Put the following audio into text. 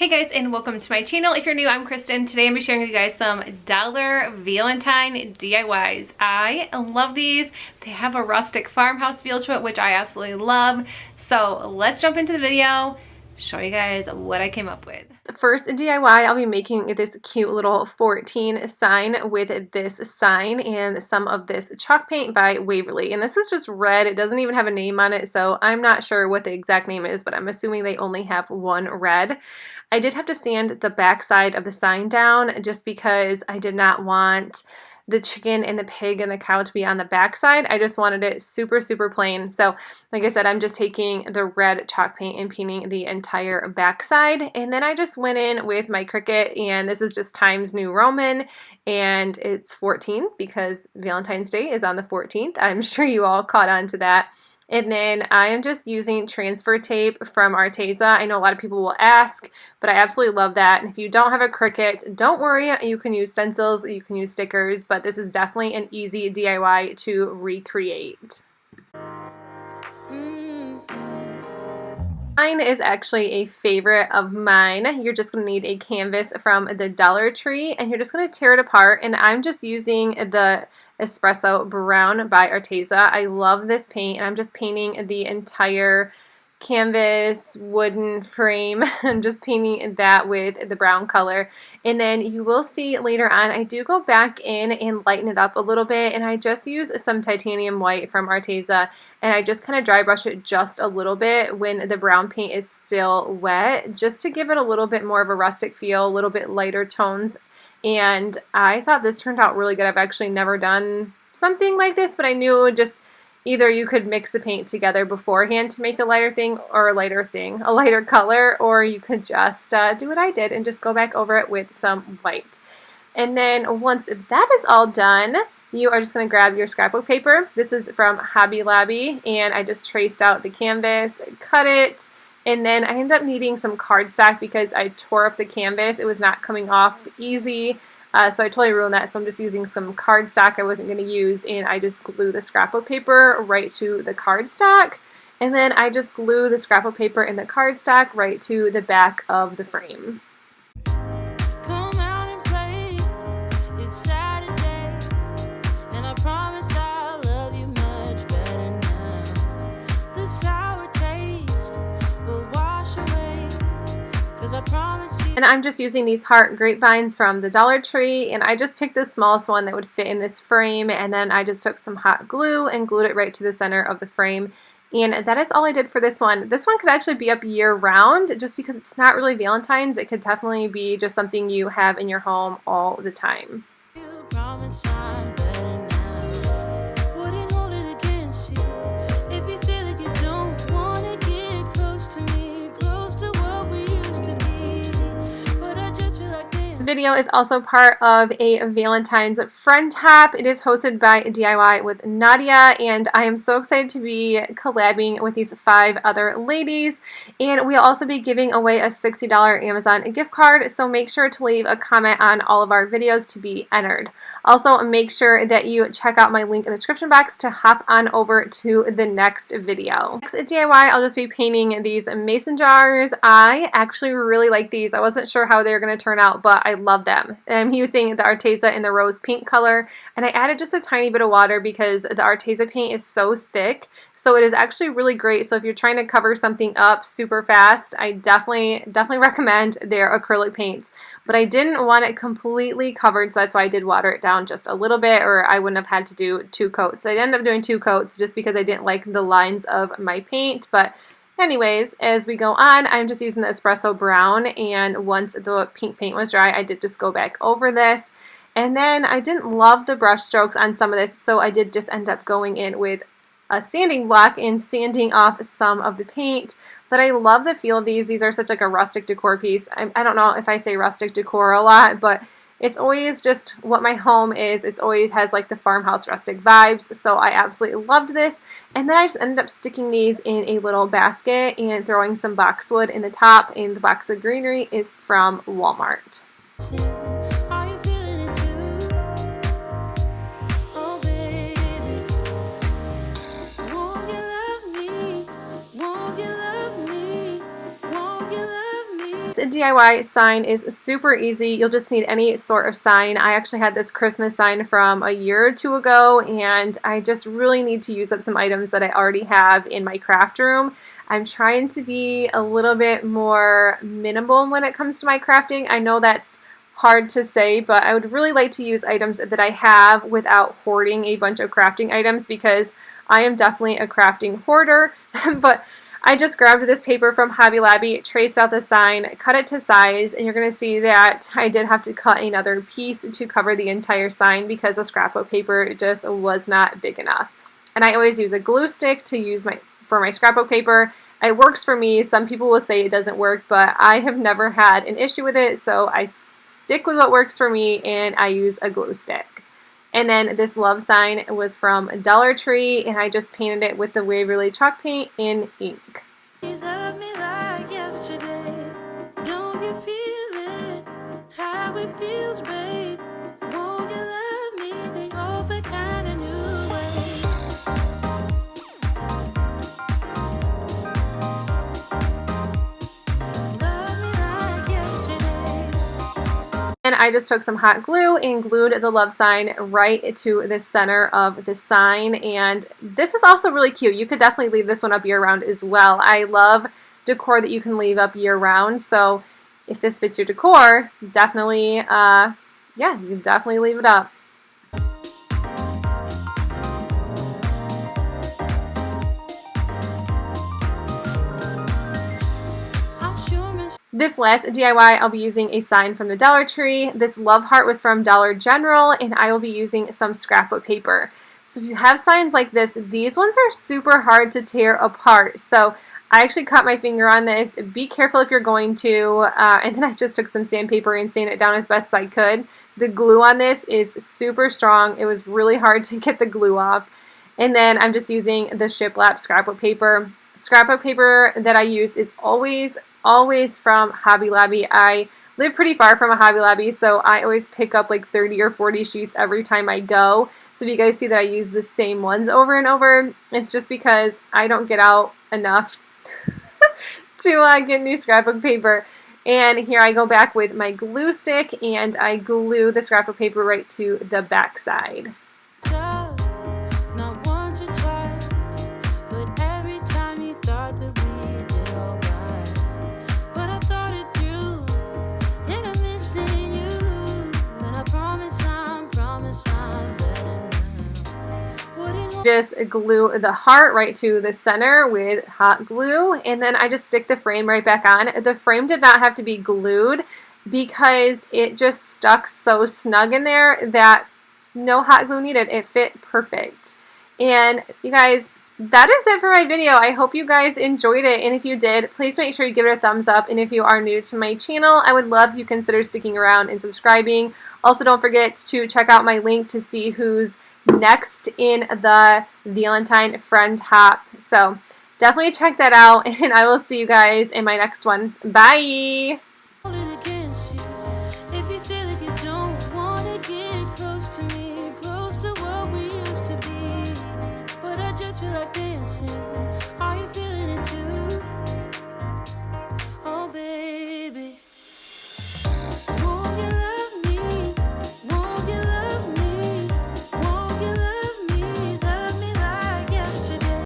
Hey guys, and welcome to my channel. If you're new, I'm Kristen. Today I'm sharing with you guys some dollar Valentine DIYs. I love these. They have a rustic farmhouse feel to it, which I absolutely love. So let's jump into the video, show you guys what I came up with. First DIY, I'll be making this cute little 14 sign with this sign and some of this chalk paint by Waverly. And this is just red. It doesn't even have a name on it, so I'm not sure what the exact name is, but I'm assuming they only have one red. I did have to sand the back side of the sign down just because I did not want the chicken and the pig and the cow to be on the back side. I just wanted it super plain. So like I said, I'm just taking the red chalk paint and painting the entire back side. And then I just went in with my Cricut, and this is just Times New Roman, and it's 14 because Valentine's Day is on the 14th. I'm sure you all caught on to that. And then I am just using transfer tape from Arteza. I know a lot of people will ask, but I absolutely love that. And if you don't have a Cricut, don't worry. You can use stencils, you can use stickers, but this is definitely an easy DIY to recreate. Mine is actually a favorite of mine. You're just going to need a canvas from the Dollar Tree, and you're just going to tear it apart. And I'm just using the Espresso Brown by Arteza. I love this paint, and I'm just painting the entire canvas wooden frame. I'm just painting that with the brown color, and then you will see later on I do go back in and lighten it up a little bit, and I just use some titanium white from Arteza, and I just kind of dry brush it just a little bit when the brown paint is still wet, just to give it a little bit more of a rustic feel, a little bit lighter tones. And I thought this turned out really good. I've actually never done something like this, but I knew it would just either you could mix the paint together beforehand to make a lighter color, or you could just do what I did and just go back over it with some white. And then once that is all done, you are just going to grab your scrapbook paper. This is from Hobby Lobby, and I just traced out the canvas, cut it, and then I ended up needing some cardstock because I tore up the canvas. It was not coming off easy. So I totally ruined that, so I'm just using some cardstock I wasn't going to use, and I just glue the scrapbook paper right to the cardstock, and then I just glue the scrapbook paper and the cardstock right to the back of the frame. Come out and play. It's Saturday, and I promise I'll love you much better now. The sour taste will wash away, 'cause I promise you. And I'm just using these heart grapevines from the Dollar Tree, and I just picked the smallest one that would fit in this frame, and then I just took some hot glue and glued it right to the center of the frame. And that is all I did for this one. This one could actually be up year round just because it's not really Valentine's. It could definitely be just something you have in your home all the time. You promise I'm better now. Wouldn't hold it against you if you say that you don't want to get close to me, close to what we used to be. But I just feel like this. The video is also part of a Valentine's friend tap. It is hosted by DIY with Nadia, and I am so excited to be collabing with these 5 other ladies. And we'll also be giving away a $60 Amazon gift card, so make sure to leave a comment on all of our videos to be entered. Also, make sure that you check out my link in the description box to hop on over to the next video. Next DIY, I'll just be painting these mason jars. I actually really like these. I wasn't sure how they were going to turn out, but I love them. I'm using the Arteza in the rose pink color, and I added just a tiny bit of water because the Arteza paint is so thick, so it is actually really great. So if you're trying to cover something up super fast, I definitely recommend their acrylic paints. But I didn't want it completely covered, so that's why I did water it down just a little bit, or I wouldn't have had to do 2 coats. I ended up doing 2 coats just because I didn't like the lines of my paint. But anyways, as we go on, I'm just using the Espresso Brown, and once the pink paint was dry, I did just go back over this. And then I didn't love the brush strokes on some of this, so I did just end up going in with a sanding block and sanding off some of the paint. But I love the feel of these. These are such like a rustic decor piece. I don't know if I say rustic decor a lot, but it's always just what my home is. It always has like the farmhouse rustic vibes, so I absolutely loved this. And then I just ended up sticking these in a little basket and throwing some boxwood in the top, and the box of greenery is from Walmart. Are you feeling it too? Oh baby, won't you love me? Won't you love me? Won't you love me? DIY sign is super easy. You'll just need any sort of sign. I actually had this Christmas sign from a year or two ago, and I just really need to use up some items that I already have in my craft room. I'm trying to be a little bit more minimal when it comes to my crafting. I know that's hard to say, but I would really like to use items that I have without hoarding a bunch of crafting items, because I am definitely a crafting hoarder. But I just grabbed this paper from Hobby Lobby, traced out the sign, cut it to size, and you're going to see that I did have to cut another piece to cover the entire sign because the scrapbook paper just was not big enough. And I always use a glue stick to use for my scrapbook paper. It works for me. Some people will say it doesn't work, but I have never had an issue with it, so I stick with what works for me, and I use a glue stick. And then this love sign was from Dollar Tree, and I just painted it with the Waverly chalk paint in ink. You love me like yesterday. Don't you feel it? How it feels, babe. Won't you love me the old kind of new way? Love me like yesterday. And I just took some hot glue and glued the love sign right to the center of the sign. And this is also really cute. You could definitely leave this one up year round as well. I love decor that you can leave up year round. So if this fits your decor, definitely, yeah, you can definitely leave it up. This last DIY, I'll be using a sign from the Dollar Tree. This love heart was from Dollar General, and I will be using some scrapbook paper. So if you have signs like this, these ones are super hard to tear apart. So I actually cut my finger on this. Be careful if you're going to. And then I just took some sandpaper and sanded it down as best as I could. The glue on this is super strong. It was really hard to get the glue off. And then I'm just using the shiplap scrapbook paper. Scrapbook paper that I use is always from Hobby Lobby. I live pretty far from a Hobby Lobby, so I always pick up like 30 or 40 sheets every time I go. So if you guys see that I use the same ones over and over, it's just because I don't get out enough to get new scrapbook paper. And here I go back with my glue stick, and I glue the scrapbook paper right to the back side. Not once or twice, but every time you thought that we did alright. But I thought it through, and I'm missing you. And I promise I'm better now. Just glue the heart right to the center with hot glue, and then I just stick the frame right back on. The frame did not have to be glued because it just stuck so snug in there that no hot glue needed. It fit perfect. And you guys, that is it for my video. I hope you guys enjoyed it, and if you did, please make sure you give it a thumbs up. And if you are new to my channel, I would love if you consider sticking around and subscribing. Also, don't forget to check out my link to see who's next in the Valentine friend hop. So definitely check that out, and I will see you guys in my next one. Bye! If you say that you don't want to get close to me, close to what we used to be, but I just feel like dancing.